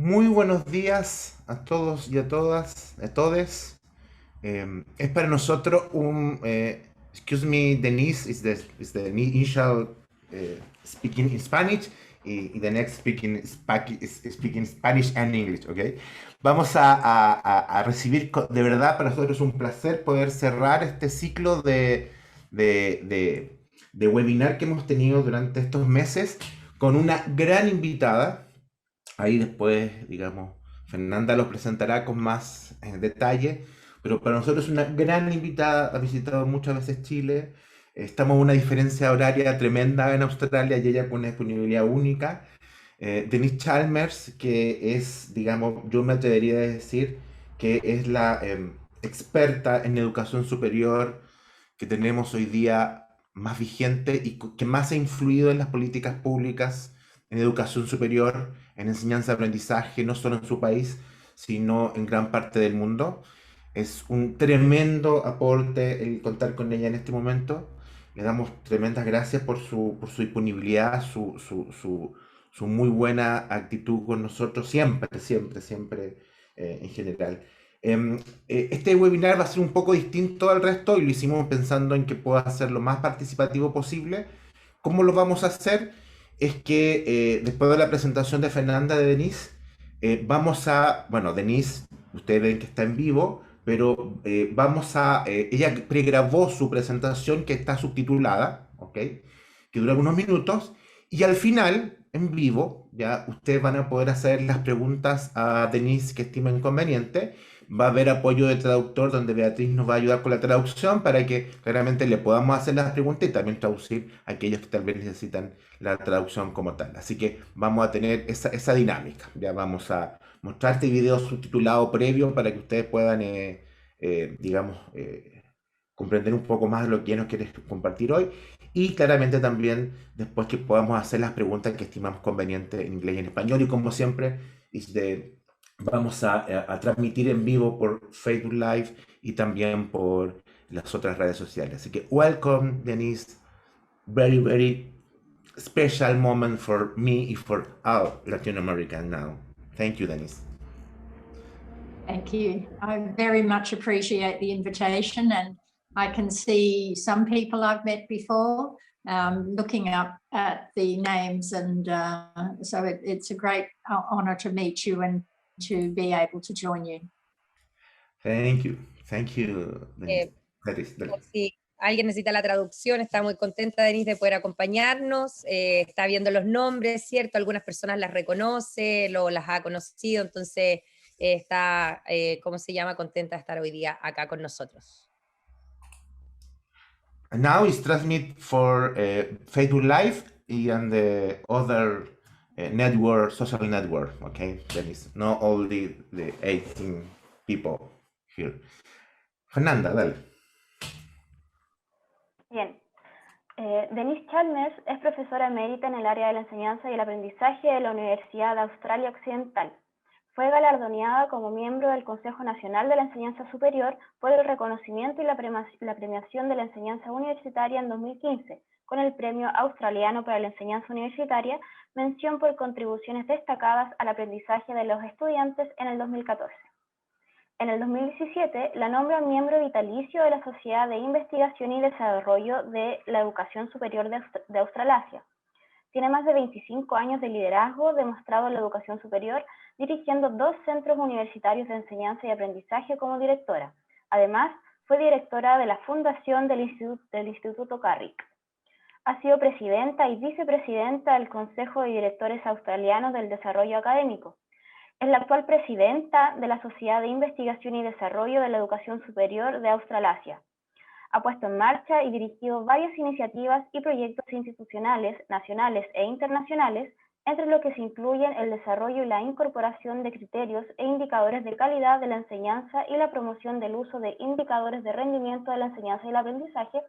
Muy buenos días a todos y a todas, a todes. Es para nosotros excuse me, Denise is the initial speaking in Spanish y the next speaking Spanish and English, ¿ok? Vamos a recibir, de verdad, para nosotros es un placer poder cerrar este ciclo de, de, de webinar que hemos tenido durante estos meses con una gran invitada. Ahí después, digamos, Fernanda los presentará con más detalle, pero para nosotros es una gran invitada, ha visitado muchas veces Chile, estamos en una diferencia horaria tremenda en Australia y ella con una disponibilidad única. Denise Chalmers, que es, digamos, yo me atrevería a decir que es la experta en educación superior que tenemos hoy día más vigente y que más ha influido en las políticas públicas en educación superior, en enseñanza-aprendizaje, no solo en su país, sino en gran parte del mundo. Es un tremendo aporte el contar con ella en este momento. Le damos tremendas gracias por su disponibilidad, su muy buena actitud con nosotros, siempre, en general. Em, este webinar va a ser un poco distinto al resto y lo hicimos pensando en que pueda ser lo más participativo posible. ¿Cómo lo vamos a hacer? Es que después de la presentación de Fernanda de Denise, bueno, Denise, ustedes ven que está en vivo, pero ella pregrabó su presentación que está subtitulada, ¿ok? Que dura unos minutos, y al final, en vivo, ya ustedes van a poder hacer las preguntas a Denise que estimen conveniente. Va a haber apoyo de traductor donde Beatriz nos va a ayudar con la traducción para que claramente le podamos hacer las preguntas y también traducir a aquellos que tal vez necesitan la traducción como tal. Así que vamos a tener esa dinámica. Ya vamos a mostrar este video subtitulado previo para que ustedes puedan, digamos, comprender un poco más de lo que nos quieres compartir hoy y claramente también después que podamos hacer las preguntas que estimamos convenientes en inglés y en español y como siempre vamos a transmitir en vivo por Facebook Live y también por las otras redes sociales. Así que welcome Denise, very special moment for me and for all Latin American now. Thank you, Denise. Thank you. I very much appreciate the invitation, and I can see some people I've met before, looking up at the names, and so it's a great honor to meet you and to be able to join you. Thank you, Denise. Por si alguien necesita la traducción, está muy contenta Denise de poder acompañarnos, está viendo los nombres, ¿cierto? Algunas personas las reconoce, las ha conocido, entonces está, ¿cómo se llama? Contenta de estar hoy día acá con nosotros. And now it's transmit for Facebook Live and the other social network, okay? Denise, not only the 18 people here. Fernanda, dale. Bien. Denise Chalmers es profesora emérita en el área de la enseñanza y el aprendizaje de la Universidad de Australia Occidental. Fue galardonada como miembro del Consejo Nacional de la Enseñanza Superior por el reconocimiento y la premiación de la enseñanza universitaria en 2015, con el Premio Australiano para la Enseñanza Universitaria, mención por contribuciones destacadas al aprendizaje de los estudiantes en el 2014. En el 2017 la nombra miembro vitalicio de la Sociedad de Investigación y Desarrollo de la Educación Superior de Australasia. Tiene más de 25 años de liderazgo demostrado en la educación superior, dirigiendo 2 centros universitarios de enseñanza y aprendizaje como directora. Además, fue directora de la fundación del Instituto Carrick. Ha sido presidenta y vicepresidenta del Consejo de Directores Australianos del Desarrollo Académico. Es la actual presidenta de la Sociedad de Investigación y Desarrollo de la Educación Superior de Australasia. Ha puesto en marcha y dirigido varias iniciativas y proyectos institucionales, nacionales e internacionales, entre los que se incluyen el desarrollo y la incorporación de criterios e indicadores de calidad de la enseñanza y la promoción del uso de indicadores de rendimiento de la enseñanza y el aprendizaje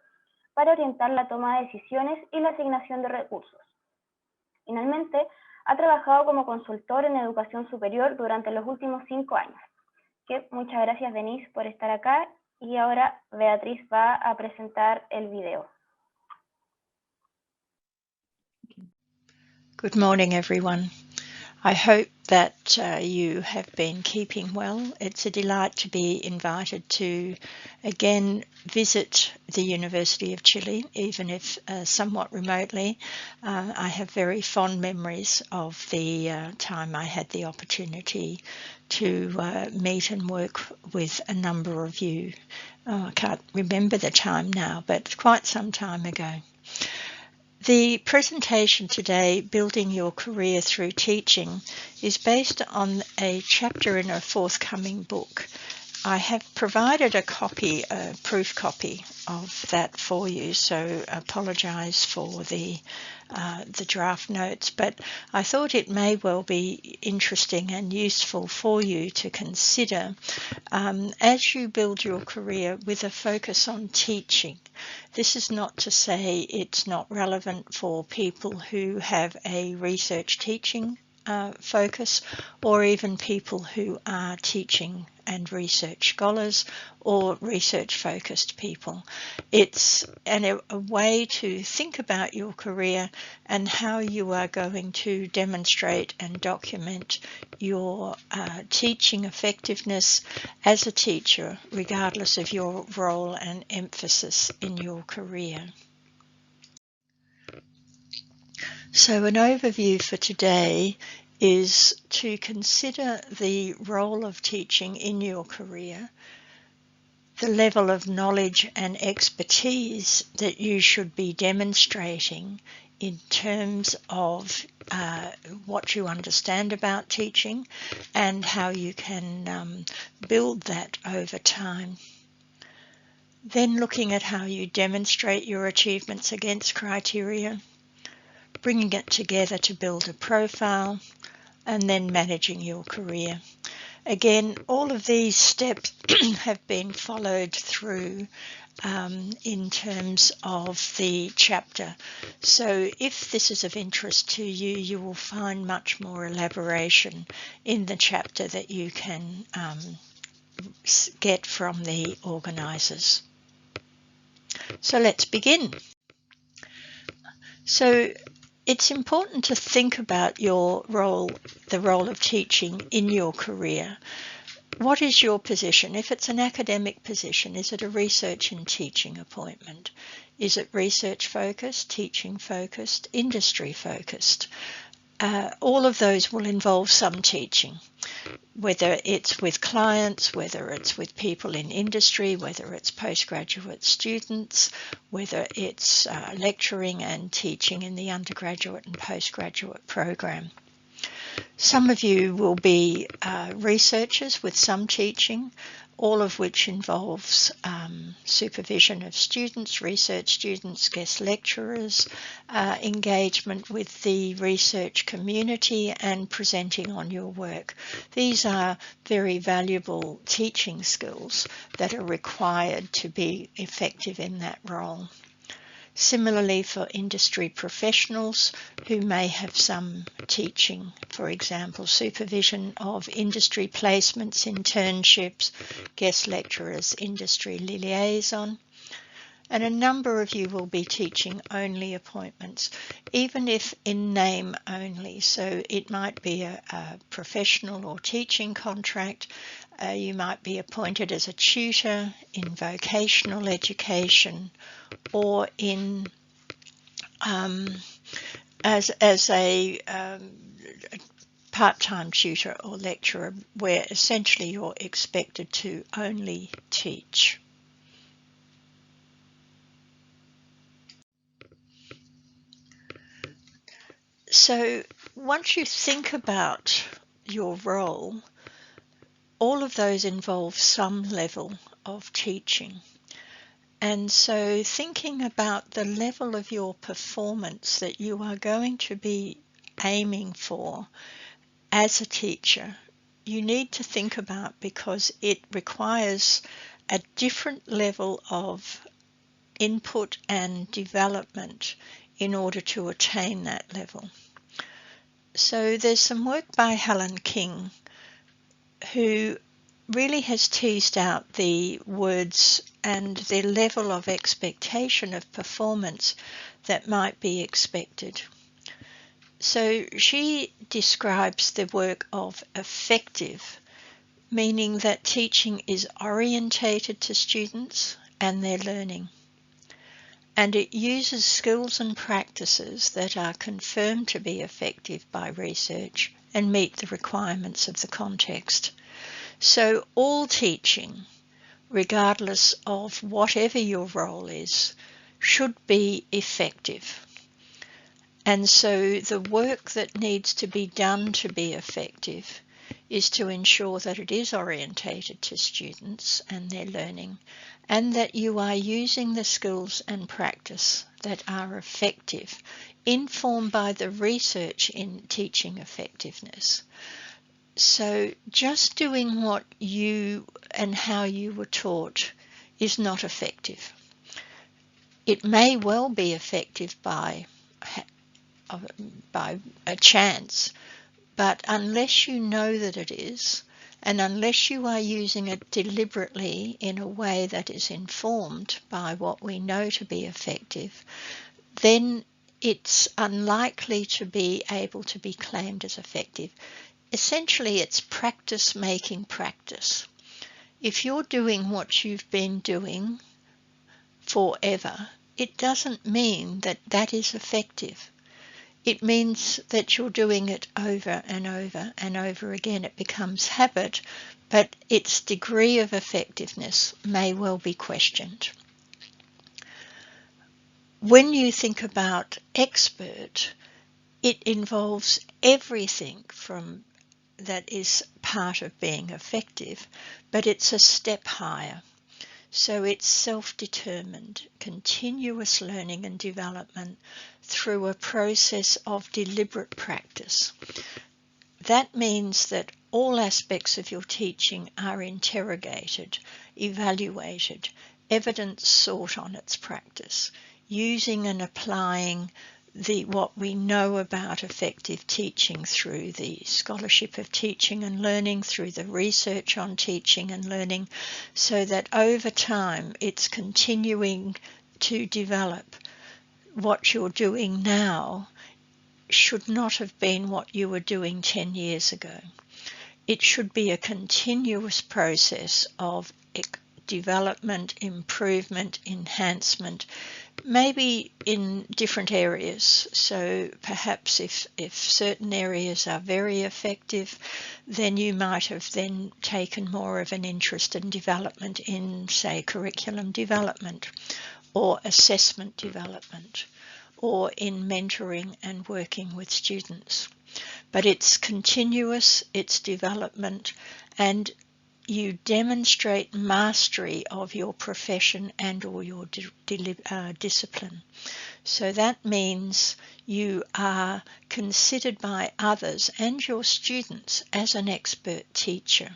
para orientar la toma de decisiones y la asignación de recursos. Finalmente, ha trabajado como consultor en educación superior durante los últimos 5 años. Muchas gracias, Denise, por estar acá. Y ahora Beatriz va a presentar el video. Good morning, everyone. I hope that you have been keeping well. It's a delight to be invited to again visit the University of Chile, even if somewhat remotely. I have very fond memories of the time I had the opportunity to meet and work with a number of you. I can't remember the time now, but quite some time ago. The presentation today, Building Your Career Through Teaching, is based on a chapter in a forthcoming book. I have provided a copy, a proof copy of that for you, so I apologise for the draft notes, but I thought it may well be interesting and useful for you to consider as you build your career with a focus on teaching. This is not to say it's not relevant for people who have a research teaching focus, or even people who are teaching and research scholars or research focused people. It's a way to think about your career and how you are going to demonstrate and document your teaching effectiveness as a teacher, regardless of your role and emphasis in your career. So an overview for today is to consider the role of teaching in your career, the level of knowledge and expertise that you should be demonstrating in terms of what you understand about teaching and how you can build that over time. Then looking at how you demonstrate your achievements against criteria, bringing it together to build a profile, and then managing your career. Again, all of these steps have been followed through in terms of the chapter. So if this is of interest to you, you will find much more elaboration in the chapter that you can get from the organisers. So let's begin. So it's important to think about your role, the role of teaching in your career. What is your position? If it's an academic position, is it a research and teaching appointment? Is it research focused, teaching focused, industry focused? All of those will involve some teaching, whether it's with clients, whether it's with people in industry, whether it's postgraduate students, whether it's lecturing and teaching in the undergraduate and postgraduate program. Some of you will be researchers with some teaching, all of which involves supervision of students, research students, guest lecturers, engagement with the research community and presenting on your work. These are very valuable teaching skills that are required to be effective in that role. Similarly, for industry professionals who may have some teaching, for example, supervision of industry placements, internships, guest lecturers, industry liaison. And a number of you will be teaching only appointments, even if in name only. So it might be a professional or teaching contract. You might be appointed as a tutor in vocational education, or in as a part-time tutor or lecturer, where essentially you're expected to only teach. So once you think about your role, all of those involve some level of teaching. And so thinking about the level of your performance that you are going to be aiming for as a teacher, you need to think about, because it requires a different level of input and development in order to attain that level. So there's some work by Helen King, who really has teased out the words and the level of expectation of performance that might be expected. So she describes the work of effective, meaning that teaching is orientated to students and their learning, and it uses skills and practices that are confirmed to be effective by research and meet the requirements of the context. So all teaching, regardless of whatever your role is, should be effective. And so the work that needs to be done to be effective is to ensure that it is orientated to students and their learning, and that you are using the skills and practice that are effective, informed by the research in teaching effectiveness. So just doing what you and how you were taught is not effective. It may well be effective by a chance, but unless you know that it is, and unless you are using it deliberately in a way that is informed by what we know to be effective, then it's unlikely to be able to be claimed as effective. Essentially, it's practice making practice. If you're doing what you've been doing forever, it doesn't mean that that is effective. It means that you're doing it over and over and over again. It becomes habit, but its degree of effectiveness may well be questioned. When you think about expert, it involves everything from that is part of being effective, but it's a step higher. So it's self-determined, continuous learning and development through a process of deliberate practice. That means that all aspects of your teaching are interrogated, evaluated, evidence sought on its practice, using and applying what we know about effective teaching through the scholarship of teaching and learning, through the research on teaching and learning, so that over time it's continuing to develop. What you're doing now should not have been what you were doing 10 years ago. It should be a continuous process of development, improvement, enhancement, maybe in different areas. So perhaps if certain areas are very effective, then you might have then taken more of an interest in development in, say, curriculum development or assessment development, or in mentoring and working with students. But it's continuous, it's development, and you demonstrate mastery of your profession and or your discipline. So that means you are considered by others and your students as an expert teacher,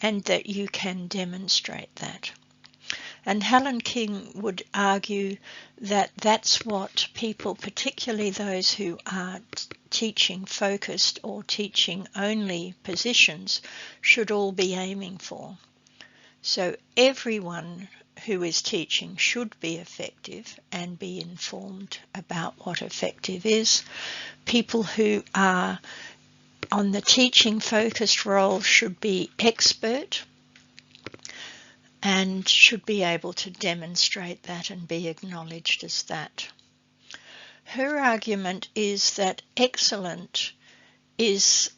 and that you can demonstrate that. And Helen King would argue that that's what people, particularly those who are teaching focused or teaching only positions, should all be aiming for. So everyone who is teaching should be effective and be informed about what effective is. People who are on the teaching focused role should be expert and should be able to demonstrate that and be acknowledged as that. Her argument is that excellent is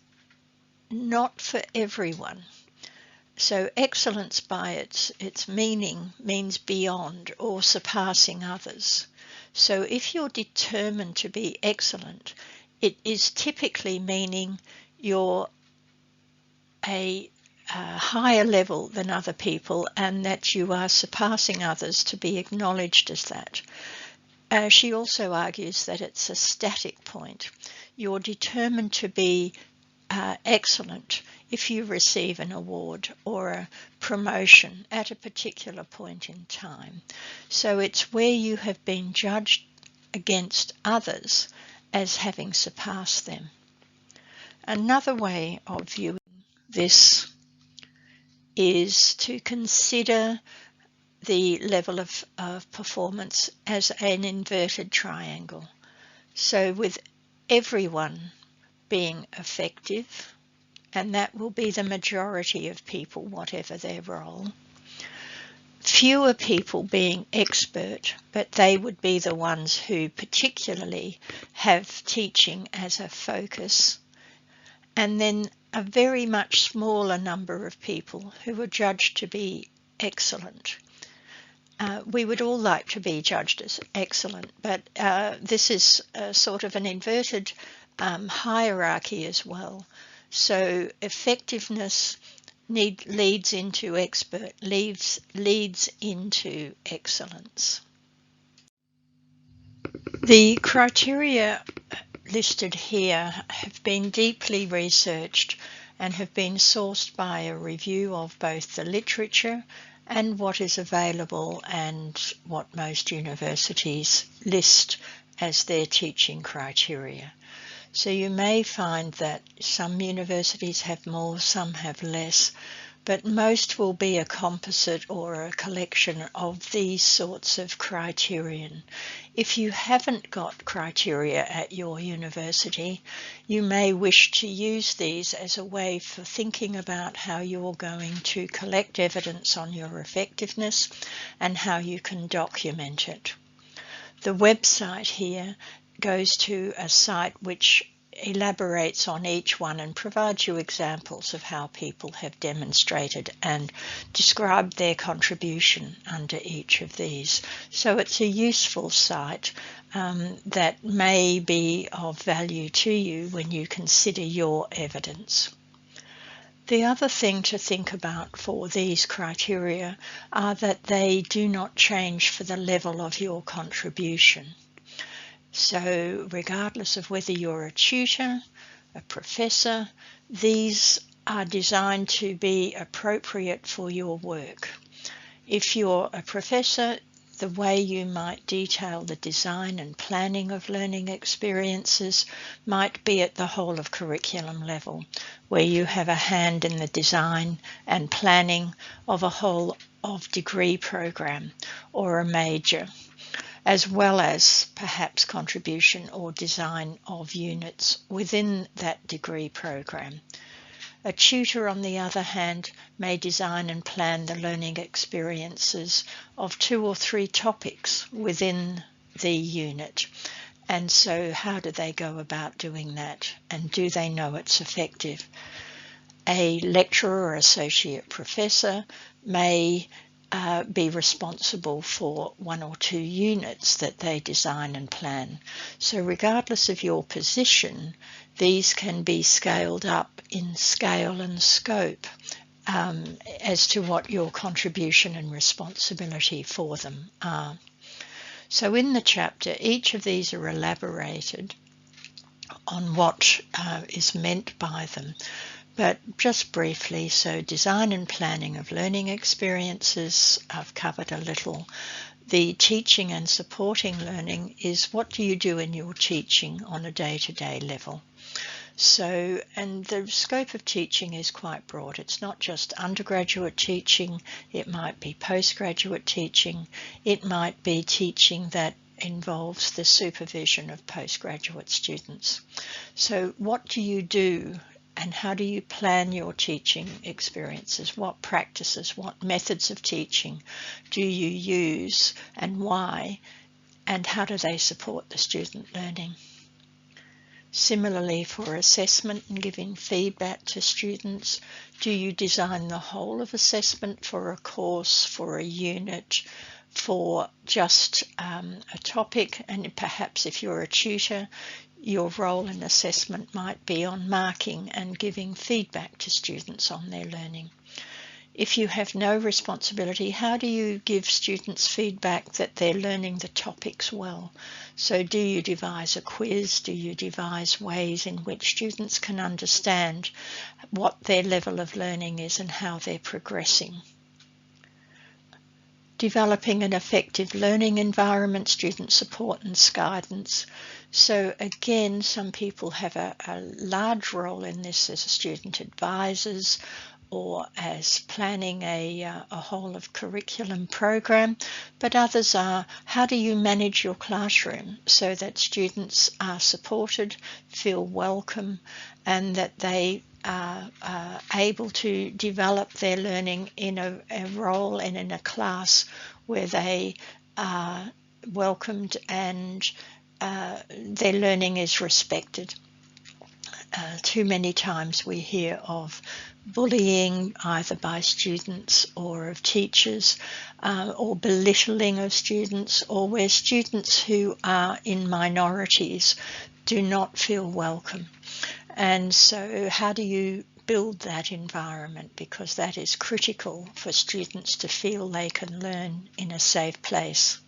not for everyone. So excellence by its meaning means beyond or surpassing others. So if you're determined to be excellent, it is typically meaning you're a higher level than other people and that you are surpassing others to be acknowledged as that. She also argues that it's a static point. You're determined to be excellent if you receive an award or a promotion at a particular point in time. So it's where you have been judged against others as having surpassed them. Another way of viewing this is to consider the level of performance as an inverted triangle. So with everyone being effective, and that will be the majority of people, whatever their role. Fewer people being expert, but they would be the ones who particularly have teaching as a focus. And then a very much smaller number of people who are judged to be excellent. We would all like to be judged as excellent, but this is sort of an inverted hierarchy as well. So effectiveness leads into expert, leads into excellence. The criteria listed here have been deeply researched and have been sourced by a review of both the literature and what is available and what most universities list as their teaching criteria. So you may find that some universities have more, some have less, but most will be a composite or a collection of these sorts of criterion. If you haven't got criteria at your university, you may wish to use these as a way for thinking about how you're going to collect evidence on your effectiveness and how you can document it. The website here goes to a site which elaborates on each one and provides you examples of how people have demonstrated and described their contribution under each of these. So it's a useful site that may be of value to you when you consider your evidence. The other thing to think about for these criteria are that they do not change for the level of your contribution. So regardless of whether you're a tutor, a professor, these are designed to be appropriate for your work. If you're a professor, the way you might detail the design and planning of learning experiences might be at the whole of curriculum level, where you have a hand in the design and planning of a whole of degree program or a major, as well as perhaps contribution or design of units within that degree program. A tutor, on the other hand, may design and plan the learning experiences of 2 or 3 topics within the unit. And so how do they go about doing that? And do they know it's effective? A lecturer or associate professor may be responsible for 1 or 2 units that they design and plan. So regardless of your position, these can be scaled up in scale and scope as to what your contribution and responsibility for them are. So in the chapter, each of these are elaborated on what is meant by them. But just briefly, so design and planning of learning experiences, I've covered a little. The teaching and supporting learning is what do you do in your teaching on a day-to-day level. So, and the scope of teaching is quite broad. It's not just undergraduate teaching, it might be postgraduate teaching, it might be teaching that involves the supervision of postgraduate students. So what do you do? And how do you plan your teaching experiences? What practices, what methods of teaching do you use and why? And how do they support the student learning? Similarly, for assessment and giving feedback to students, do you design the whole of assessment for a course, for a unit, for just a topic? And perhaps if you're a tutor, your role in assessment might be on marking and giving feedback to students on their learning. If you have no responsibility, how do you give students feedback that they're learning the topics well? So do you devise a quiz? Do you devise ways in which students can understand what their level of learning is and how they're progressing? Developing an effective learning environment, student support and guidance. So again, some people have a large role in this as student advisors or as planning a whole of curriculum program, but others are how do you manage your classroom so that students are supported, feel welcome, and that they are able to develop their learning in a role and in a class where they are welcomed and their learning is respected. Too many times we hear of bullying either by students or of teachers, or belittling of students, or where students who are in minorities do not feel welcome. And so how do you build that environment, because that is critical for students to feel they can learn in a safe place.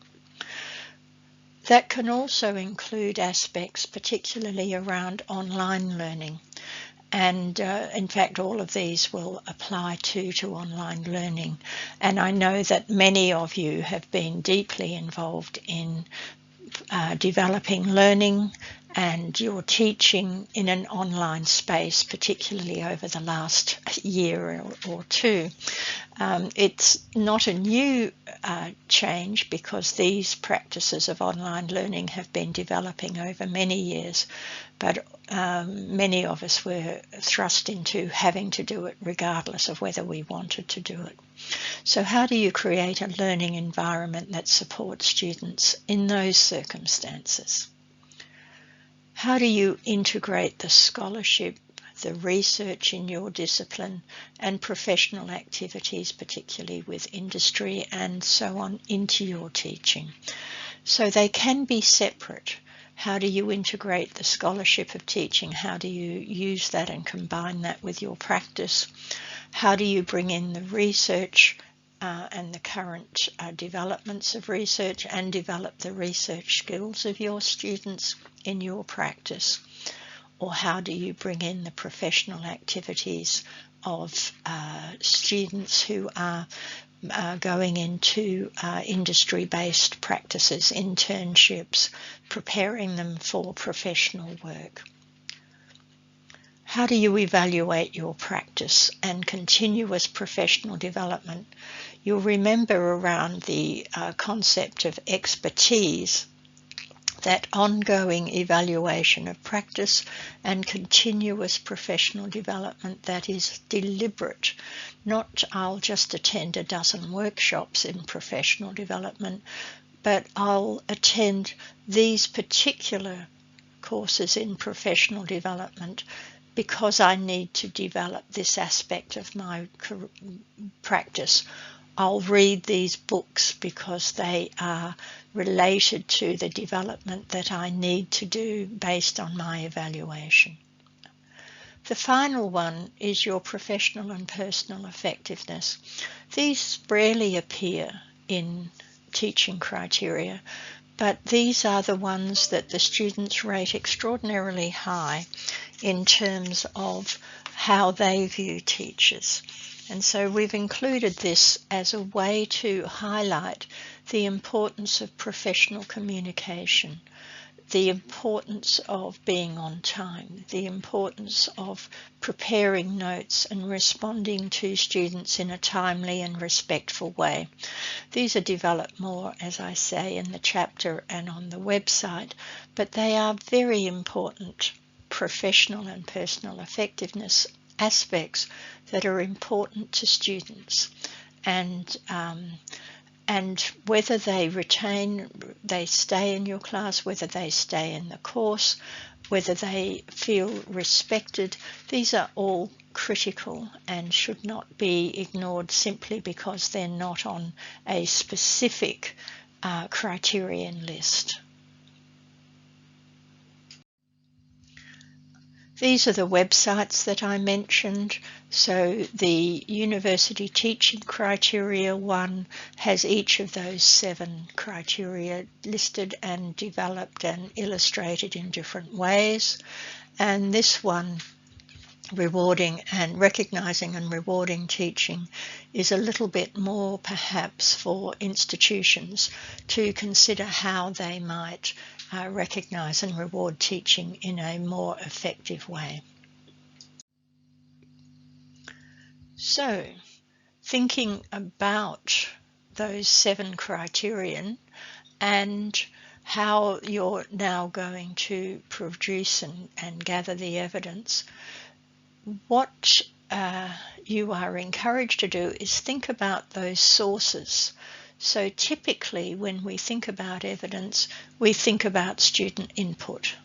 That can also include aspects particularly around online learning, and in fact all of these will apply to online learning. And I know that many of you have been deeply involved in developing learning and your teaching in an online space, particularly over the last year or two. It's not a new change, because these practices of online learning have been developing over many years, but many of us were thrust into having to do it regardless of whether we wanted to do it. So how do you create a learning environment that supports students in those circumstances? How do you integrate the scholarship, the research in your discipline, and professional activities, particularly with industry and so on, into your teaching? So they can be separate. How do you integrate the scholarship of teaching? How do you use that and combine that with your practice? How do you bring in the research and the current developments of research and develop the research skills of your students in your practice? Or how do you bring in the professional activities of students who are going into industry-based practices, internships, preparing them for professional work? How do you evaluate your practice and continuous professional development? You'll remember around the concept of expertise, that ongoing evaluation of practice and continuous professional development that is deliberate. Not I'll just attend a dozen workshops in professional development, but I'll attend these particular courses in professional development because I need to develop this aspect of my practice. I'll read these books because they are related to the development that I need to do based on my evaluation. The final one is your professional and personal effectiveness. These rarely appear in teaching criteria, but these are the ones that the students rate extraordinarily high in terms of how they view teachers. And so we've included this as a way to highlight the importance of professional communication, the importance of being on time, the importance of preparing notes and responding to students in a timely and respectful way. These are developed more, as I say, in the chapter and on the website, but they are very important professional and personal effectiveness aspects that are important to students, and whether they stay in your class, whether they stay in the course, whether they feel respected, these are all critical and should not be ignored simply because they're not on a specific criterion list. These are the websites that I mentioned. So the University Teaching Criteria one has each of those 7 criteria listed and developed and illustrated in different ways. And this one, rewarding and recognizing and rewarding teaching, is a little bit more perhaps for institutions to consider how they might recognize and reward teaching in a more effective way. So, thinking about those 7 criterion and how you're now going to produce and gather the evidence, what you are encouraged to do is think about those sources. So typically when we think about evidence, we think about student input,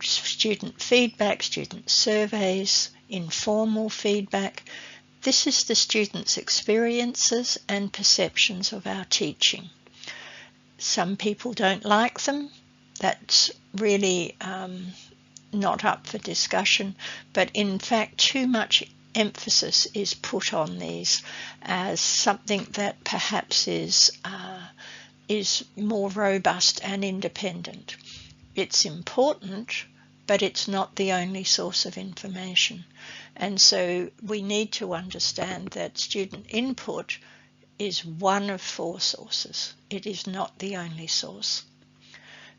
student feedback, student surveys, informal feedback. This is the students' experiences and perceptions of our teaching. Some people don't like them. That's really not up for discussion, but in fact too much emphasis is put on these as something that perhaps is more robust and independent. It's important, but it's not the only source of information. And so we need to understand that student input is one of 4 sources. It is not the only source.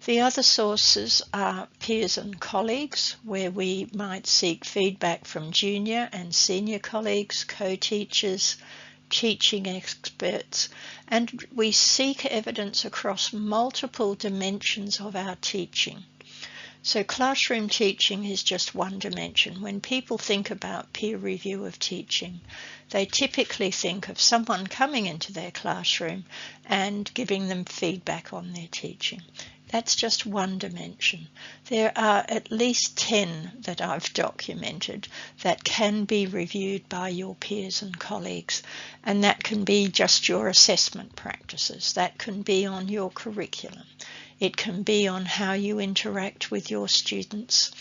The other sources are peers and colleagues, where we might seek feedback from junior and senior colleagues, co-teachers, teaching experts, and we seek evidence across multiple dimensions of our teaching. So classroom teaching is just one dimension. When people think about peer review of teaching, they typically think of someone coming into their classroom and giving them feedback on their teaching. That's just one dimension. There are at least 10 that I've documented that can be reviewed by your peers and colleagues, and that can be just your assessment practices. That can be on your curriculum. It can be on how you interact with your students.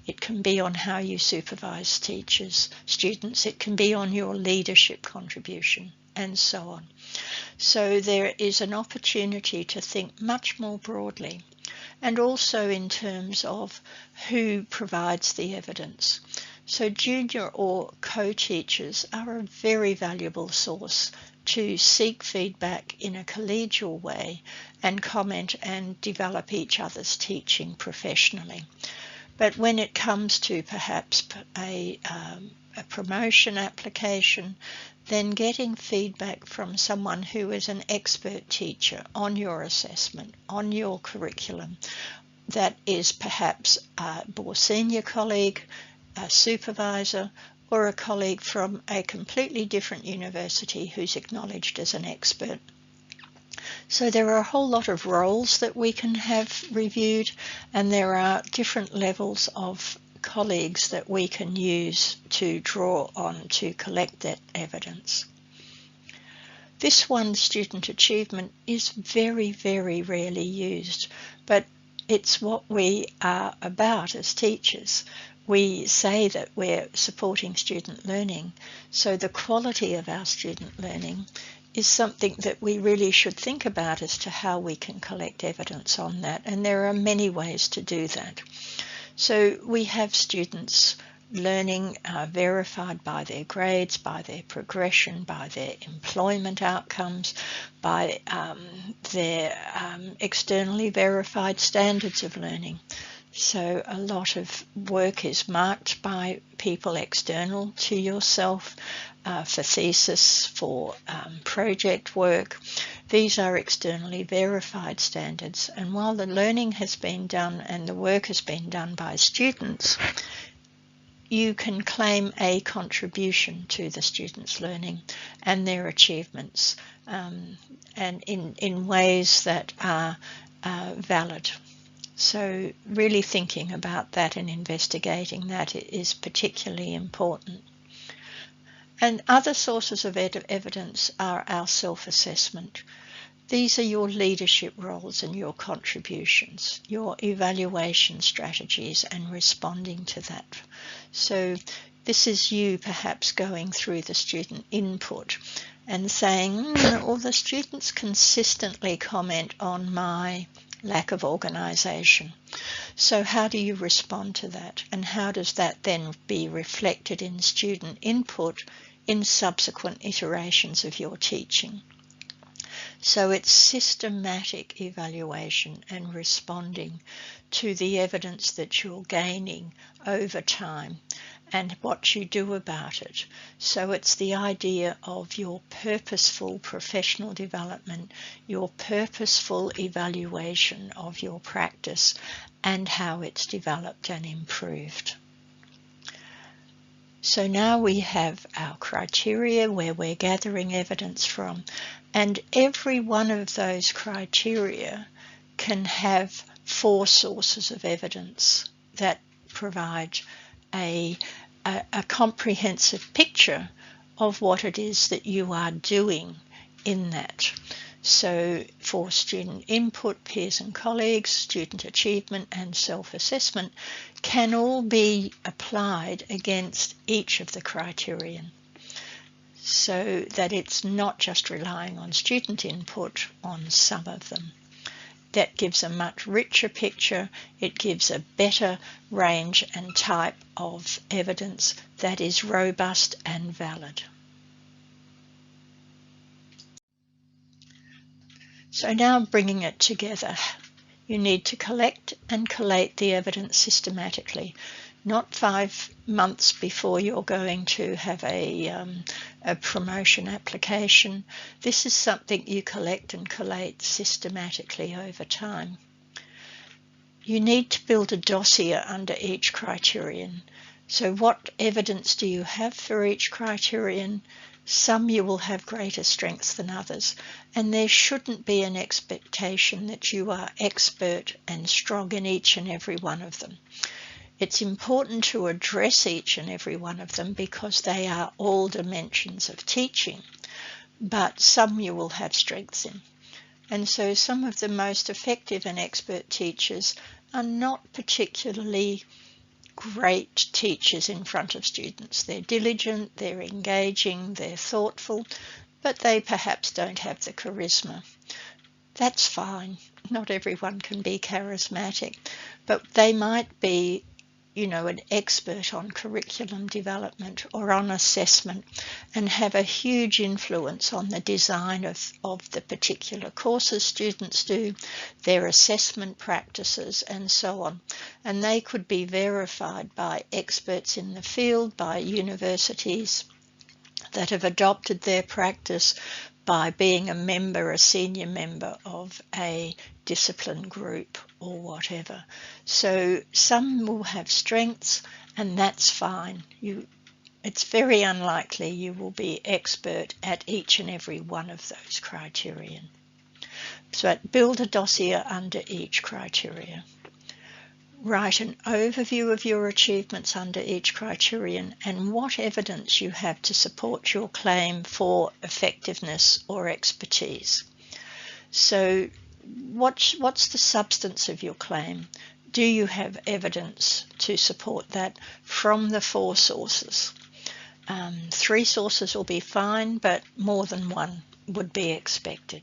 It can be on how you supervise students. It can be on your leadership contribution, and so on. So there is an opportunity to think much more broadly, and also in terms of who provides the evidence. So junior or co-teachers are a very valuable source to seek feedback in a collegial way and comment and develop each other's teaching professionally. But when it comes to perhaps a promotion application, then getting feedback from someone who is an expert teacher on your assessment, on your curriculum, that is perhaps a more senior colleague, a supervisor, or a colleague from a completely different university who's acknowledged as an expert. So there are a whole lot of roles that we can have reviewed, and there are different levels of colleagues that we can use to draw on to collect that evidence. This one, student achievement, is very, very rarely used, but it's what we are about as teachers. We say that we're supporting student learning, so the quality of our student learning is something that we really should think about as to how we can collect evidence on that, and there are many ways to do that. So we have students learning verified by their grades, by their progression, by their employment outcomes, by their externally verified standards of learning. So a lot of work is marked by people external to yourself for thesis, for project work. These are externally verified standards, and while the learning has been done and the work has been done by students, you can claim a contribution to the students' learning and their achievements, and in ways that are valid. So really thinking about that and investigating that is particularly important. And other sources of evidence are our self-assessment. These are your leadership roles and your contributions, your evaluation strategies and responding to that. So this is you perhaps going through the student input and saying, well, the students consistently comment on my lack of organisation. So how do you respond to that? And how does that then be reflected in student input in subsequent iterations of your teaching? So it's systematic evaluation and responding to the evidence that you're gaining over time and what you do about it. So it's the idea of your purposeful professional development, your purposeful evaluation of your practice and how it's developed and improved. So now we have our criteria where we're gathering evidence from, and every one of those criteria can have 4 sources of evidence that provide a comprehensive picture of what it is that you are doing in that. So for student input, peers and colleagues, student achievement and self-assessment can all be applied against each of the criterion, so that it's not just relying on student input on some of them. That gives a much richer picture. It gives a better range and type of evidence that is robust and valid. So now bringing it together, you need to collect and collate the evidence systematically, not 5 months before you're going to have a promotion application. This is something you collect and collate systematically over time. You need to build a dossier under each criterion. So what evidence do you have for each criterion? Some you will have greater strengths than others, and there shouldn't be an expectation that you are expert and strong in each and every one of them. It's important to address each and every one of them because they are all dimensions of teaching, but some you will have strengths in. And so some of the most effective and expert teachers are not particularly great teachers in front of students. They're diligent, they're engaging, they're thoughtful, but they perhaps don't have the charisma. That's fine. Not everyone can be charismatic, but they might be, an expert on curriculum development or on assessment and have a huge influence on the design of the particular courses students do, their assessment practices and so on. And they could be verified by experts in the field, by universities that have adopted their practice, by being a senior member of a discipline group or whatever. So some will have strengths, and that's fine. It's very unlikely you will be expert at each and every one of those criterion. So build a dossier under each criteria. Write an overview of your achievements under each criterion and what evidence you have to support your claim for effectiveness or expertise. So what's the substance of your claim? Do you have evidence to support that from the 4 sources? 3 sources will be fine, but more than 1 would be expected.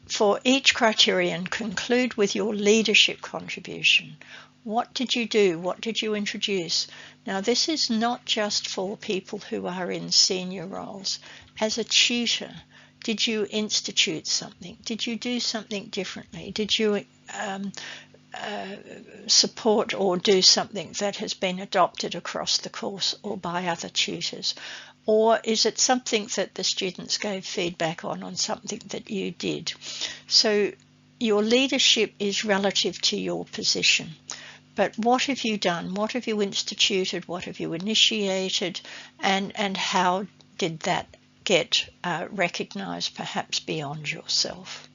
For each criterion, conclude with your leadership contribution. What did you do? What did you introduce? Now, this is not just for people who are in senior roles. As a tutor, did you institute something? Did you do something differently? Did you support or do something that has been adopted across the course or by other tutors? Or is it something that the students gave feedback on something that you did? So your leadership is relative to your position. But what have you done? What have you instituted? What have you initiated? And how did that get recognised perhaps beyond yourself?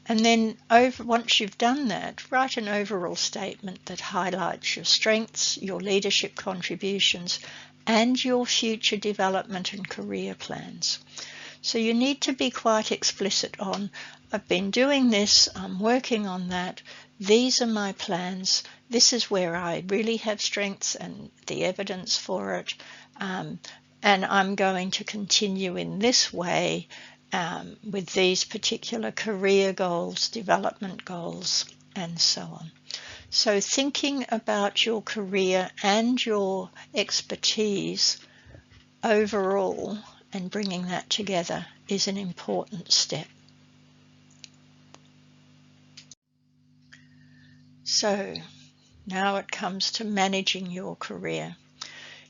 And then once you've done that, write an overall statement that highlights your strengths, your leadership contributions, and your future development and career plans. So you need to be quite explicit on, I've been doing this, I'm working on that, these are my plans, this is where I really have strengths and the evidence for it, and I'm going to continue in this way with these particular career goals, development goals, and so on. So thinking about your career and your expertise overall and bringing that together is an important step. So now it comes to managing your career.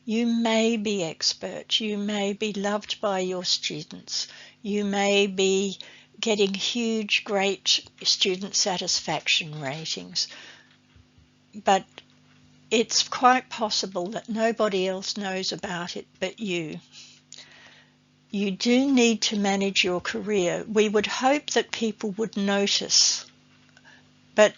You may be expert, you may be loved by your students, you may be getting huge, great student satisfaction ratings, but it's quite possible that nobody else knows about it but you. You do need to manage your career. We would hope that people would notice, but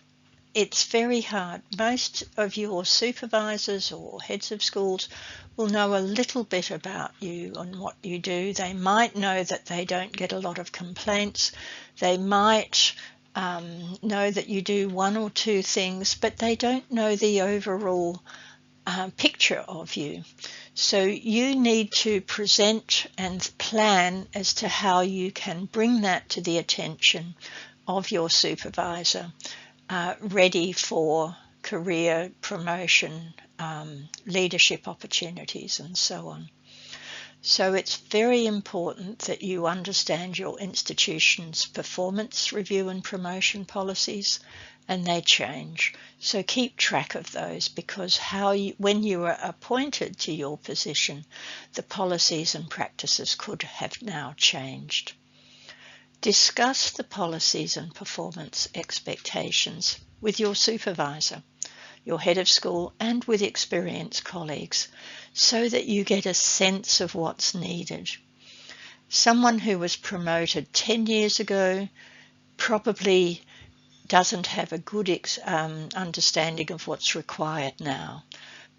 it's very hard. Most of your supervisors or heads of schools will know a little bit about you and what you do. They might know that they don't get a lot of complaints. They might know that you do one or two things, but they don't know the overall picture of you. So you need to present and plan as to how you can bring that to the attention of your supervisor, ready for career promotion, leadership opportunities, and so on. So it's very important that you understand your institution's performance review and promotion policies, and they change. So keep track of those, because when you are appointed to your position, the policies and practices could have now changed. Discuss the policies and performance expectations with your supervisor, your head of school, and with experienced colleagues, so that you get a sense of what's needed. Someone who was promoted 10 years ago probably doesn't have a good understanding of what's required now,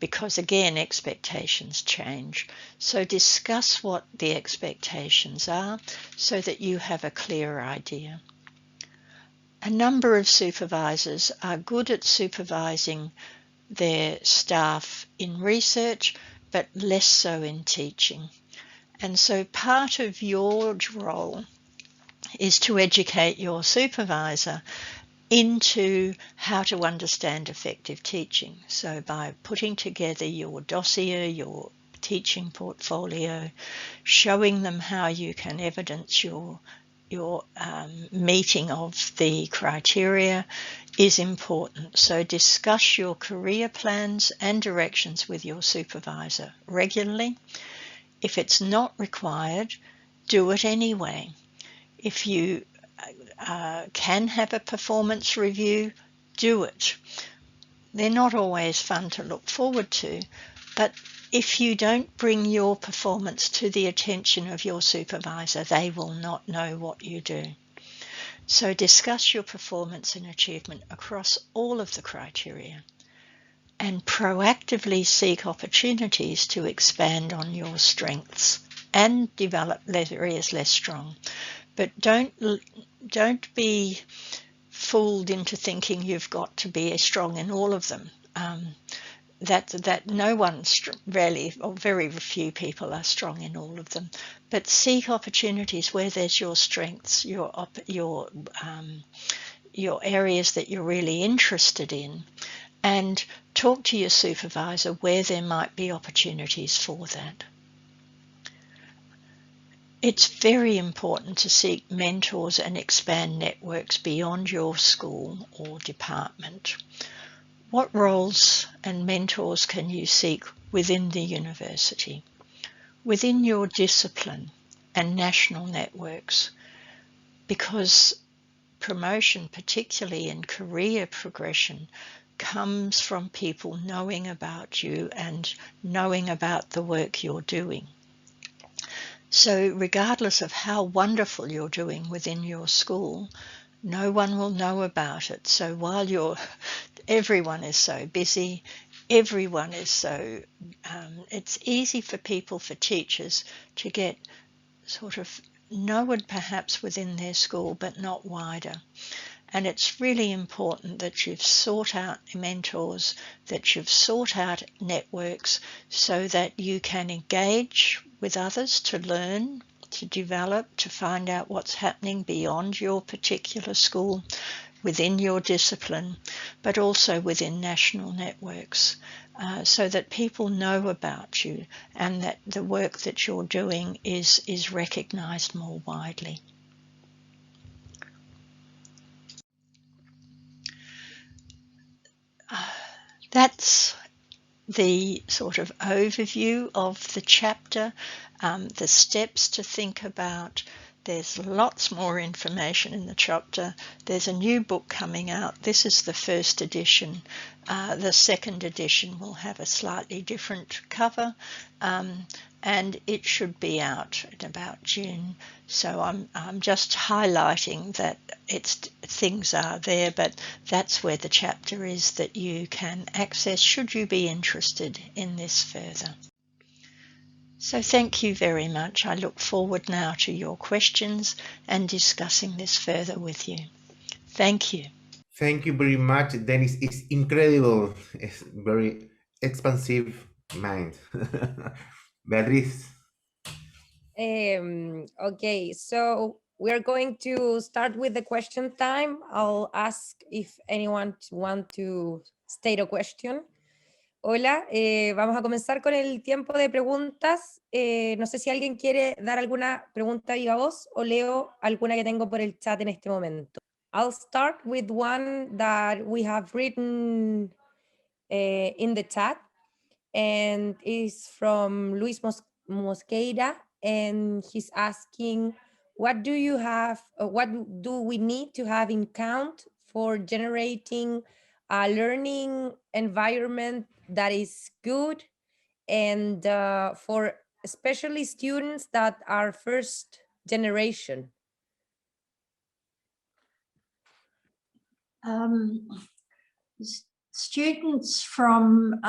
because again, expectations change. So discuss what the expectations are so that you have a clear idea. A number of supervisors are good at supervising their staff in research, but less so in teaching. And so part of your role is to educate your supervisor into how to understand effective teaching. So by putting together your dossier, your teaching portfolio, showing them how you can evidence your meeting of the criteria is important. So discuss your career plans and directions with your supervisor regularly. If it's not required, do it anyway. If you can have a performance review, do it. They're not always fun to look forward to, but if you don't bring your performance to the attention of your supervisor, they will not know what you do. So discuss your performance and achievement across all of the criteria, and proactively seek opportunities to expand on your strengths and develop areas less strong. But don't be fooled into thinking you've got to be strong in all of them. That no one's really, or very few people are strong in all of them. But seek opportunities where there's your strengths, your areas that you're really interested in, and talk to your supervisor where there might be opportunities for that. It's very important to seek mentors and expand networks beyond your school or department. What roles and mentors can you seek within the university, within your discipline and national networks? Because promotion, particularly in career progression, comes from people knowing about you and knowing about the work you're doing. So regardless of how wonderful you're doing within your school, no one will know about it. So while everyone is so busy, everyone is so, it's easy for teachers to get sort of known perhaps within their school, but not wider. And it's really important that you've sought out mentors, that you've sought out networks so that you can engage with others to learn, to develop, to find out what's happening beyond your particular school, within your discipline, but also within national networks, so that people know about you and that the work that you're doing is recognised more widely. That's the sort of overview of the chapter, the steps to think about. There's lots more information in the chapter. There's a new book coming out. This is the first edition. The second edition will have a slightly different cover, and it should be out in about June. So I'm just highlighting that things are there, but that's where the chapter is that you can access should you be interested in this further. So thank you very much. I look forward now to your questions and discussing this further with you. Thank you. Thank you very much, Denise. It's incredible. It's very expansive mind. Beatriz. Okay, so we're going to start with the question time. I'll ask if anyone wants to state a question. Hola, vamos a comenzar con el tiempo de preguntas. No sé si alguien quiere dar alguna pregunta viva voz o leo alguna que tengo por el chat en este momento. I'll start with one that we have written in the chat, and is from Luis Mosqueira, and he's asking, what do we need to have in count for generating a learning environment that is good, and for especially students that are first generation? Students from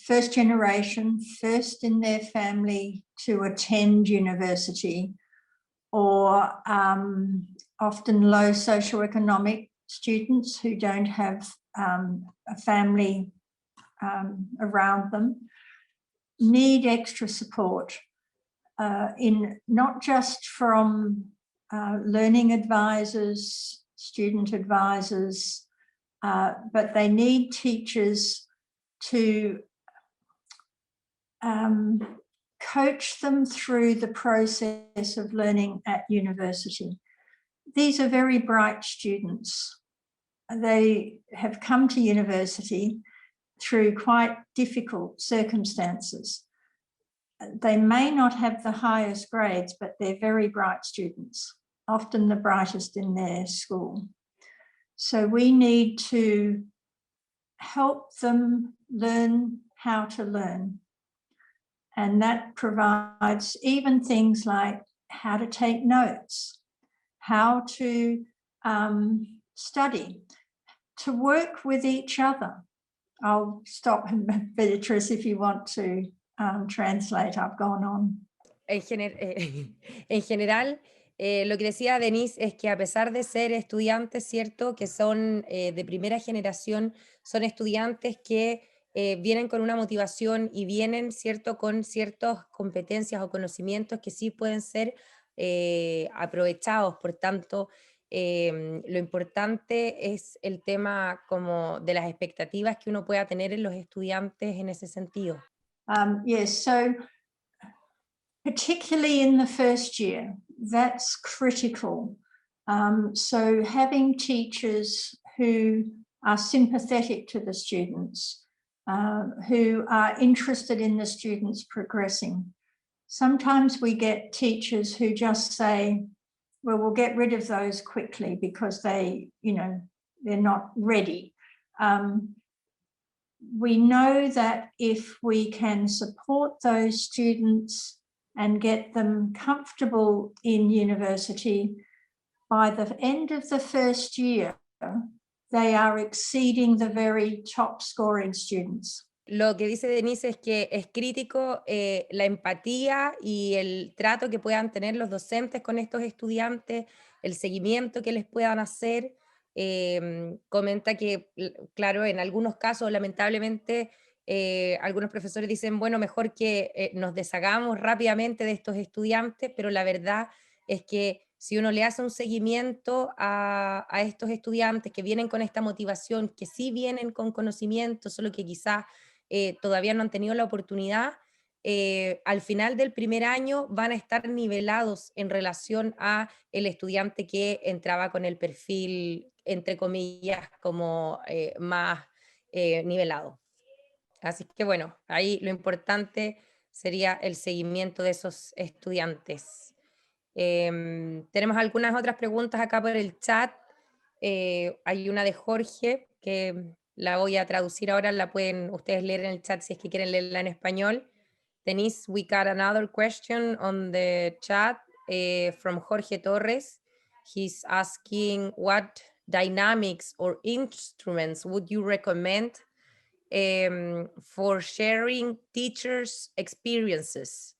first generation, first in their family to attend university, or often low socioeconomic students who don't have a family around them, need extra support in not just from learning advisors, student advisors, but they need teachers to coach them through the process of learning at university. These are very bright students. They have come to university through quite difficult circumstances. They may not have the highest grades, but they're very bright students, often the brightest in their school. So we need to help them learn how to learn. And that provides even things like how to take notes, how to study, to work with each other. I'll stop, Beatrice, if you want to translate. I've gone on. En general, lo que decía Denise es que a pesar de ser estudiantes, ¿cierto?, que son de primera generación, son estudiantes que vienen con una motivación y vienen, ¿cierto?, con ciertas competencias o conocimientos que sí pueden ser aprovechados. Por tanto, lo importante es el tema como de las expectativas que uno pueda tener en los estudiantes en ese sentido. Yes, so particularly in the first year, that's critical. So having teachers who are sympathetic to the students, who are interested in the students progressing. Sometimes we get teachers who just say, well, we'll get rid of those quickly because they're not ready. We know that if we can support those students and get them comfortable in university, by the end of the first year, they are exceeding the very top scoring students. Lo que dice Denise es que es crítico la empatía y el trato que puedan tener los docentes con estos estudiantes, el seguimiento que les puedan hacer. Comenta que, claro, en algunos casos, lamentablemente, algunos profesores dicen, bueno, mejor que nos deshagamos rápidamente de estos estudiantes, pero la verdad es que si uno le hace un seguimiento a estos estudiantes que vienen con esta motivación, que sí vienen con conocimiento, solo que quizás todavía no han tenido la oportunidad, al final del primer año van a estar nivelados en relación a el estudiante que entraba con el perfil, entre comillas, como más nivelado. Así que bueno, ahí lo importante sería el seguimiento de esos estudiantes. Tenemos algunas otras preguntas acá por el chat. Hay una de Jorge que la voy a traducir ahora, la pueden ustedes leer en el chat si es que quieren leerla en español. Denise, we got another question on the chat from Jorge Torres. He's asking what dynamics or instruments would you recommend for sharing teachers' experiences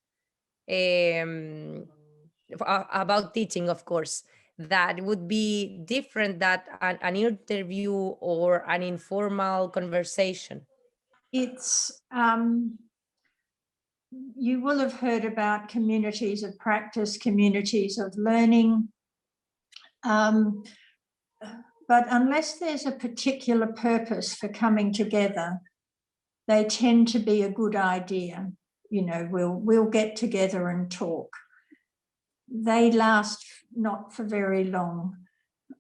about teaching, of course, that would be different than an interview or an informal conversation? It's, you will have heard about communities of practice, communities of learning. But unless there's a particular purpose for coming together, they tend to be a good idea. You know, we'll get together and talk. They last not for very long.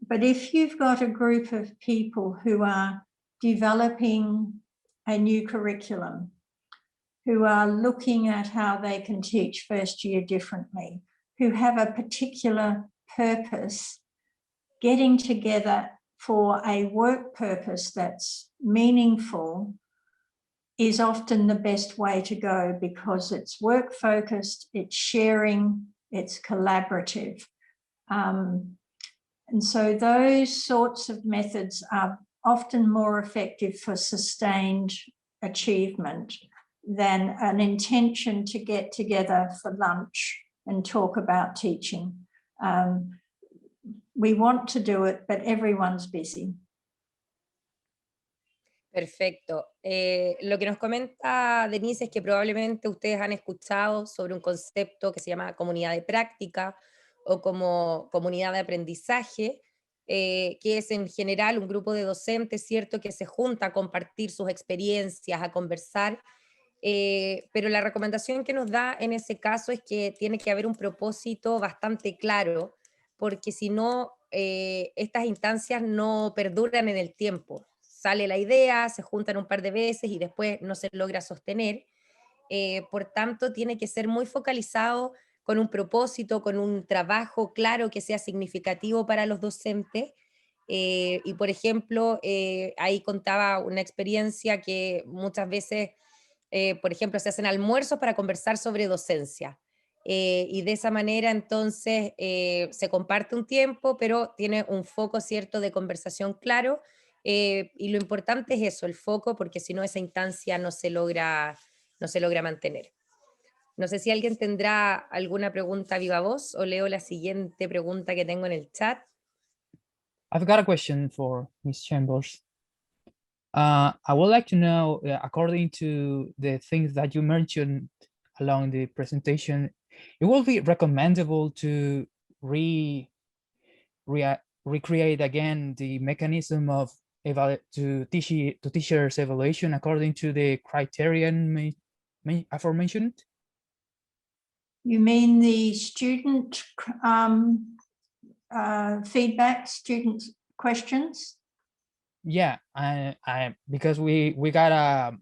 But if you've got a group of people who are developing a new curriculum, who are looking at how they can teach first year differently, who have a particular purpose, getting together for a work purpose that's meaningful is often the best way to go, because it's work focused, it's sharing, it's collaborative. And so those sorts of methods are often more effective for sustained achievement than an intention to get together for lunch and talk about teaching. We want to do it, but everyone's busy. Perfecto. Lo que nos comenta Denise es que probablemente ustedes han escuchado sobre un concepto que se llama comunidad de práctica o como comunidad de aprendizaje, que es en general un grupo de docentes, ¿cierto?, que se junta a compartir sus experiencias, a conversar, pero la recomendación que nos da en ese caso es que tiene que haber un propósito bastante claro, porque si no, estas instancias no perduran en el tiempo. Sale la idea, se juntan un par de veces y después no se logra sostener. Por tanto, tiene que ser muy focalizado con un propósito, con un trabajo claro que sea significativo para los docentes. Y por ejemplo, ahí contaba una experiencia que muchas veces, por ejemplo, se hacen almuerzos para conversar sobre docencia. Y de esa manera entonces se comparte un tiempo, pero tiene un foco cierto de conversación claro, y lo importante es eso, el foco, porque si no esa instancia no se logra mantener. No sé si alguien tendrá alguna pregunta viva voz o leo la siguiente pregunta que tengo en el chat. I've got a question for Ms. Chambers. I would like to know, according to the things that you mentioned along the presentation, it will be recommendable to recreate again the mechanism of teachers' evaluation according to the criterion aforementioned? You mean the student feedback, student questions? Yeah, because we got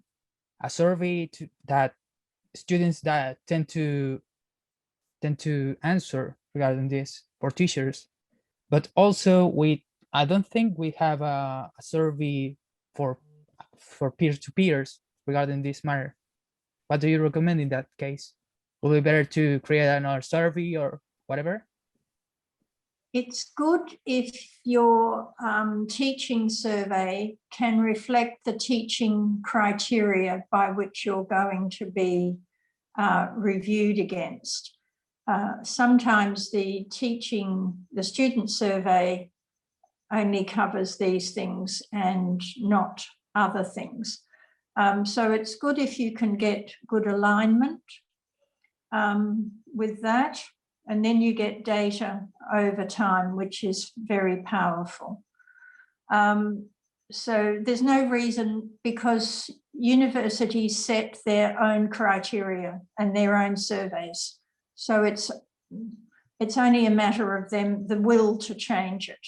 a survey that students that tend to answer regarding this for teachers, but also I don't think we have a survey for peer-to-peers regarding this matter. What do you recommend in that case? Will it be better to create another survey or whatever? It's good if your teaching survey can reflect the teaching criteria by which you're going to be reviewed against. Sometimes the student survey only covers these things and not other things. So it's good if you can get good alignment with that. And then you get data over time, which is very powerful. So there's no reason, because universities set their own criteria and their own surveys. So it's only a matter of them, the will to change it.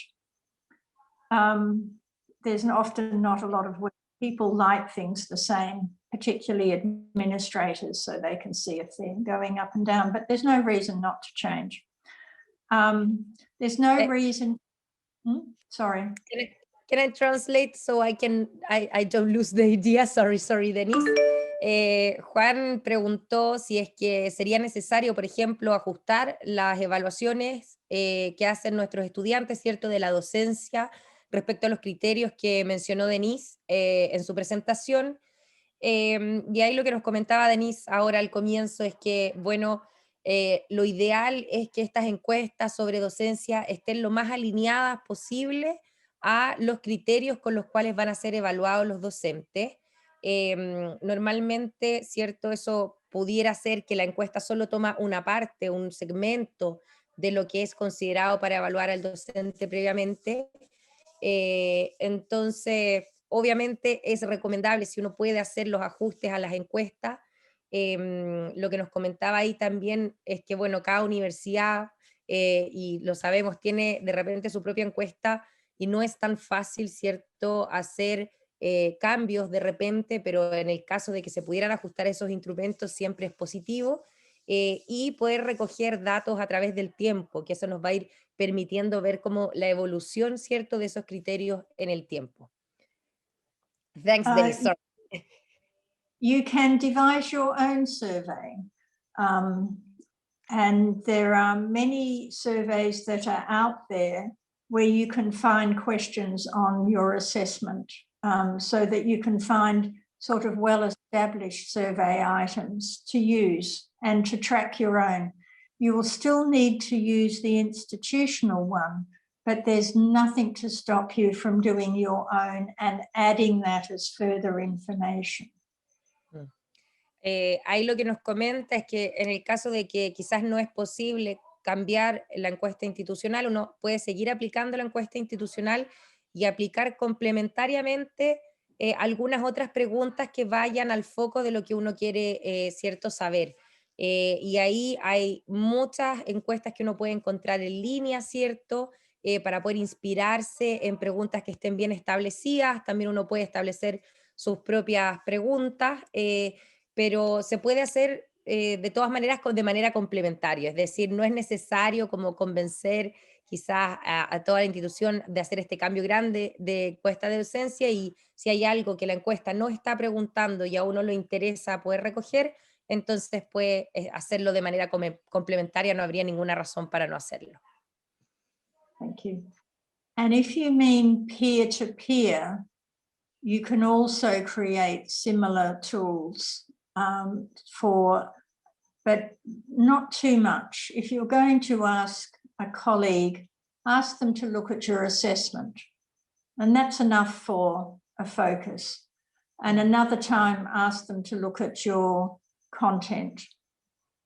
There's often not a lot of will. People like things the same, particularly administrators, so they can see if they're going up and down, but there's no reason not to change. There's no reason. Sorry. Can I translate so I don't lose the idea? Sorry, Denise. Juan preguntó si es que sería necesario, por ejemplo, ajustar las evaluaciones que hacen nuestros estudiantes, ¿cierto?, de la docencia respecto a los criterios que mencionó Denise en su presentación. Y ahí lo que nos comentaba Denise ahora al comienzo es que, bueno, lo ideal es que estas encuestas sobre docencia estén lo más alineadas posible a los criterios con los cuales van a ser evaluados los docentes. Normalmente, ¿cierto?, eso pudiera ser que la encuesta solo toma una parte, un segmento de lo que es considerado para evaluar al docente previamente. Entonces, obviamente es recomendable, si uno puede hacer los ajustes a las encuestas. Lo que nos comentaba ahí también es que, bueno, cada universidad, y lo sabemos, tiene de repente su propia encuesta y no es tan fácil, ¿cierto?, hacer cambios de repente, pero en el caso de que se pudieran ajustar esos instrumentos siempre es positivo, y poder recoger datos a través del tiempo, que eso nos va a ir permitiendo ver como la evolución, ¿cierto?, de esos criterios en el tiempo. Thanks, Denise. Sorry. You can devise your own survey. And there are many surveys that are out there where you can find questions on your assessment, so that you can find sort of well-established survey items to use and to track your own. You will still need to use the institutional one, but there's nothing to stop you from doing your own and adding that as further information. Ahí lo que nos comenta es que en el caso de que quizás no es posible cambiar la encuesta institucional, uno puede seguir aplicando la encuesta institucional y aplicar complementariamente algunas otras preguntas que vayan al foco de lo que uno quiere, ¿cierto?, saber. Y ahí hay muchas encuestas que uno puede encontrar en línea, ¿cierto?, para poder inspirarse en preguntas que estén bien establecidas. También uno puede establecer sus propias preguntas, pero se puede hacer de todas maneras de manera complementaria, es decir, no es necesario como convencer quizás a toda la institución de hacer este cambio grande de encuesta de docencia, y si hay algo que la encuesta no está preguntando y a uno le interesa poder recoger, entonces puede hacerlo de manera complementaria, no habría ninguna razón para no hacerlo. Thank you. And if you mean peer-to-peer, you can also create similar tools but not too much. If you're going to ask a colleague, ask them to look at your assessment, and that's enough for a focus. And another time, ask them to look at your content.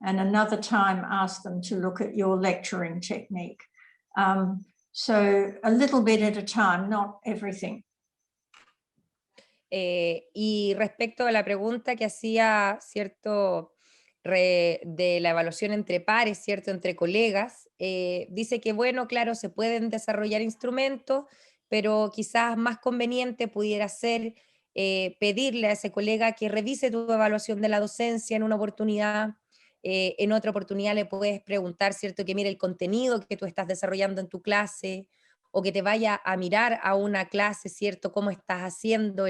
And another time, ask them to look at your lecturing technique. So a little bit at a time, not everything. Y respecto a la pregunta que hacía, ¿cierto?, de la evaluación entre pares, ¿cierto?, entre colegas, dice que, bueno, claro, se pueden desarrollar instrumentos, pero quizás más conveniente pudiera ser pedirle a ese colega que revise tu evaluación de la docencia en una oportunidad. En otra oportunidad le puedes preguntar, ¿cierto?, que mire el contenido que tú estás desarrollando en tu clase, o que te vaya a mirar a una clase, ¿cierto?, cómo estás haciendo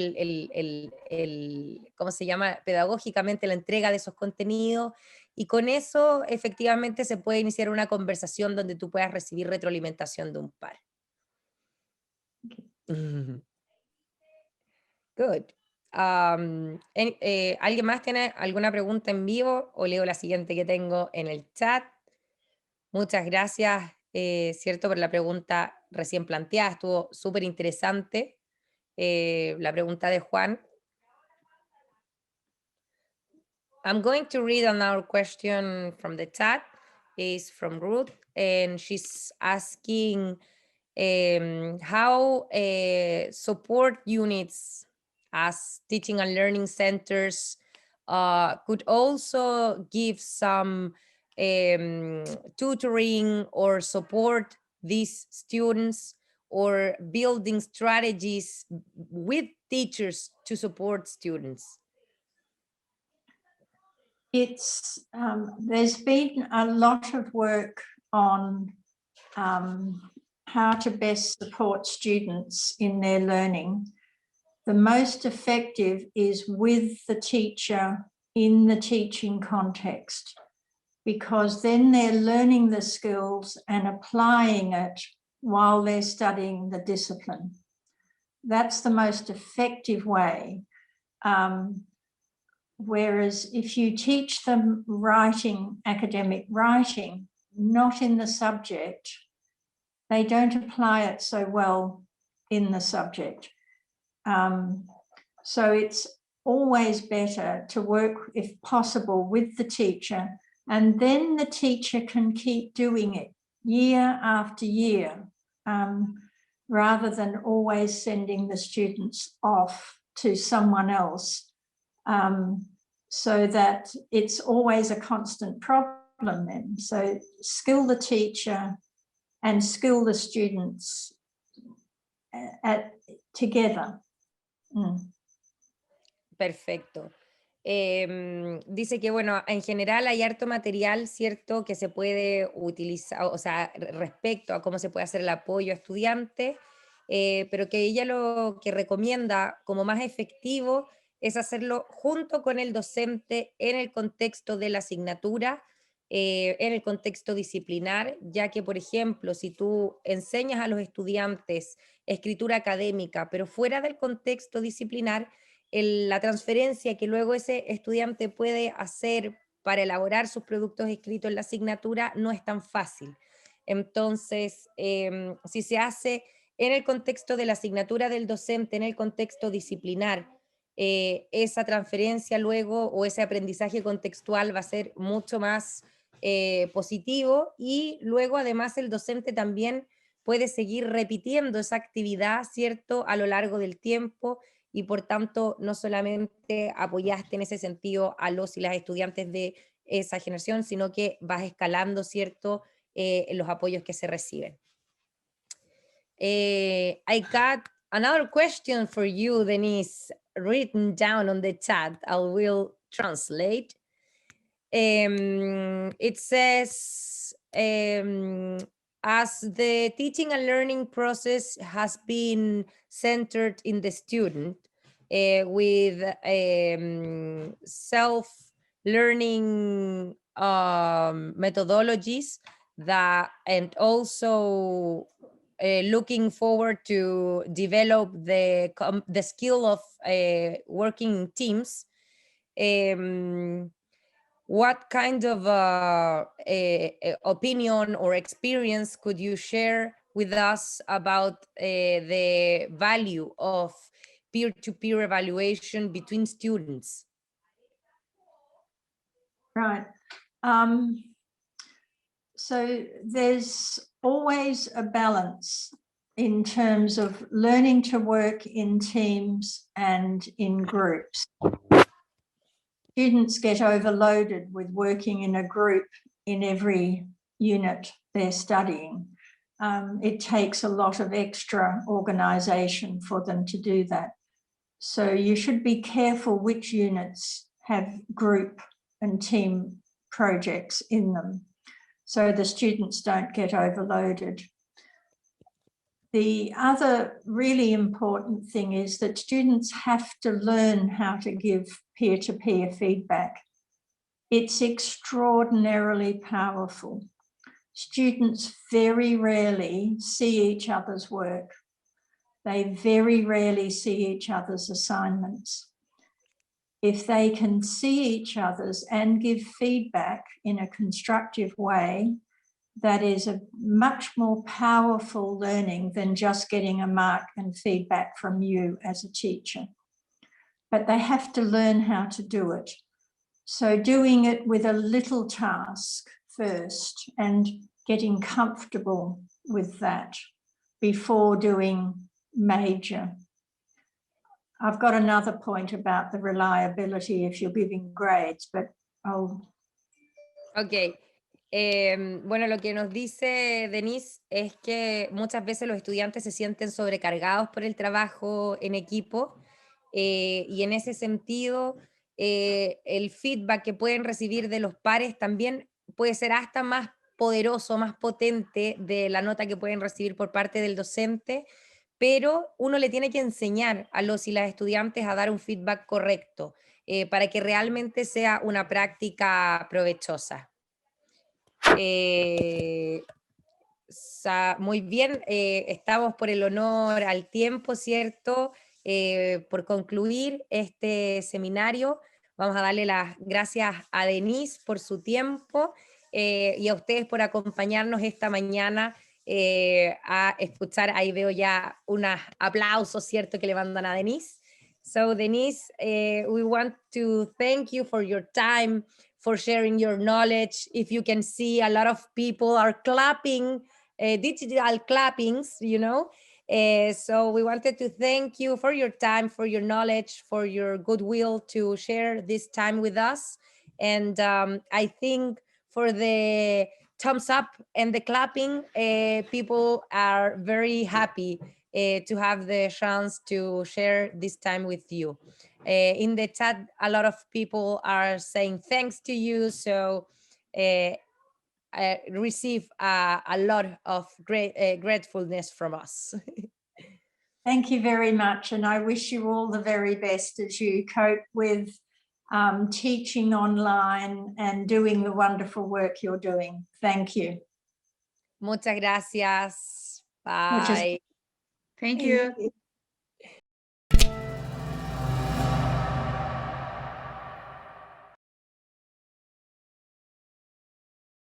¿cómo se llama?, pedagógicamente la entrega de esos contenidos, y con eso efectivamente se puede iniciar una conversación donde tú puedas recibir retroalimentación de un par. Good. ¿Alguien más tiene alguna pregunta en vivo o leo la siguiente que tengo en el chat? Muchas gracias, ¿cierto?, por la pregunta recién planteada, estuvo súper interesante la pregunta de Juan. I'm going to read another question from the chat. is from Ruth, and she's asking how support units as teaching and learning centers could also give some tutoring or support these students, or building strategies with teachers to support students. It's there's been a lot of work on how to best support students in their learning. The most effective is with the teacher in the teaching context, because then they're learning the skills and applying it while they're studying the discipline. That's the most effective way. Whereas if you teach them writing, academic writing, not in the subject, they don't apply it so well in the subject. So it's always better to work, if possible, with the teacher, and then the teacher can keep doing it year after year, rather than always sending the students off to someone else, so that it's always a constant problem then. So skill the teacher and skill the students together. Perfecto. Dice que, bueno, en general hay harto material, ¿cierto?, que se puede utilizar, o sea, respecto a cómo se puede hacer el apoyo a estudiantes, pero que ella lo que recomienda como más efectivo es hacerlo junto con el docente en el contexto de la asignatura, en el contexto disciplinar, ya que, por ejemplo, si tú enseñas a los estudiantes escritura académica, pero fuera del contexto disciplinar, la transferencia que luego ese estudiante puede hacer para elaborar sus productos escritos en la asignatura no es tan fácil. Entonces, si se hace en el contexto de la asignatura del docente, en el contexto disciplinar, esa transferencia luego o ese aprendizaje contextual va a ser mucho más positivo, y luego además el docente también puede seguir repitiendo esa actividad, ¿cierto?, a lo largo del tiempo, y por tanto no solamente apoyaste en ese sentido a los y las estudiantes de esa generación, sino que vas escalando, ¿cierto?, los apoyos que se reciben. I got another question for you, Denise, written down on the chat. I will translate. It says, as the teaching and learning process has been centered in the student, with self-learning methodologies that, and also looking forward to develop the skill of working in teams, what kind of opinion or experience could you share with us about the value of peer-to-peer evaluation between students? Right. So there's always a balance in terms of learning to work in teams and in groups. Students get overloaded with working in a group in every unit they're studying. It takes a lot of extra organisation for them to do that. So you should be careful which units have group and team projects in them, so the students don't get overloaded. The other really important thing is that students have to learn how to give peer-to-peer feedback. It's extraordinarily powerful. Students very rarely see each other's work. They very rarely see each other's assignments. If they can see each other's and give feedback in a constructive way, that is a much more powerful learning than just getting a mark and feedback from you as a teacher. But they have to learn how to do it. So doing it with a little task first and getting comfortable with that before doing major. I've got another point about the reliability if you're giving grades, but I'll... Ok. Bueno, lo que nos dice Denise es que muchas veces los estudiantes se sienten sobrecargados por el trabajo en equipo y en ese sentido el feedback que pueden recibir de los pares también puede ser hasta más poderoso, más potente de la nota que pueden recibir por parte del docente, pero uno le tiene que enseñar a los y las estudiantes a dar un feedback correcto para que realmente sea una práctica provechosa. Muy bien, estamos por el honor al tiempo, ¿cierto? Por concluir este seminario, vamos a darle las gracias a Denise por su tiempo y a ustedes por acompañarnos esta mañana a escuchar. Ahí veo ya unos aplausos, ¿cierto?, que le mandan a Denise. So Denise, we want to thank you for your time, for sharing your knowledge. If you can see, a lot of people are clapping, digital clappings, you know. So we wanted to thank you for your time, for your knowledge, for your goodwill to share this time with us. And I think for the thumbs up and the clapping, people are very happy to have the chance to share this time with you. In the chat, a lot of people are saying thanks to you, so receive a lot of gratefulness from us. Thank you very much, and I wish you all the very best as you cope with teaching online and doing the wonderful work you're doing. Thank you. Muchas gracias. Bye. Thank you.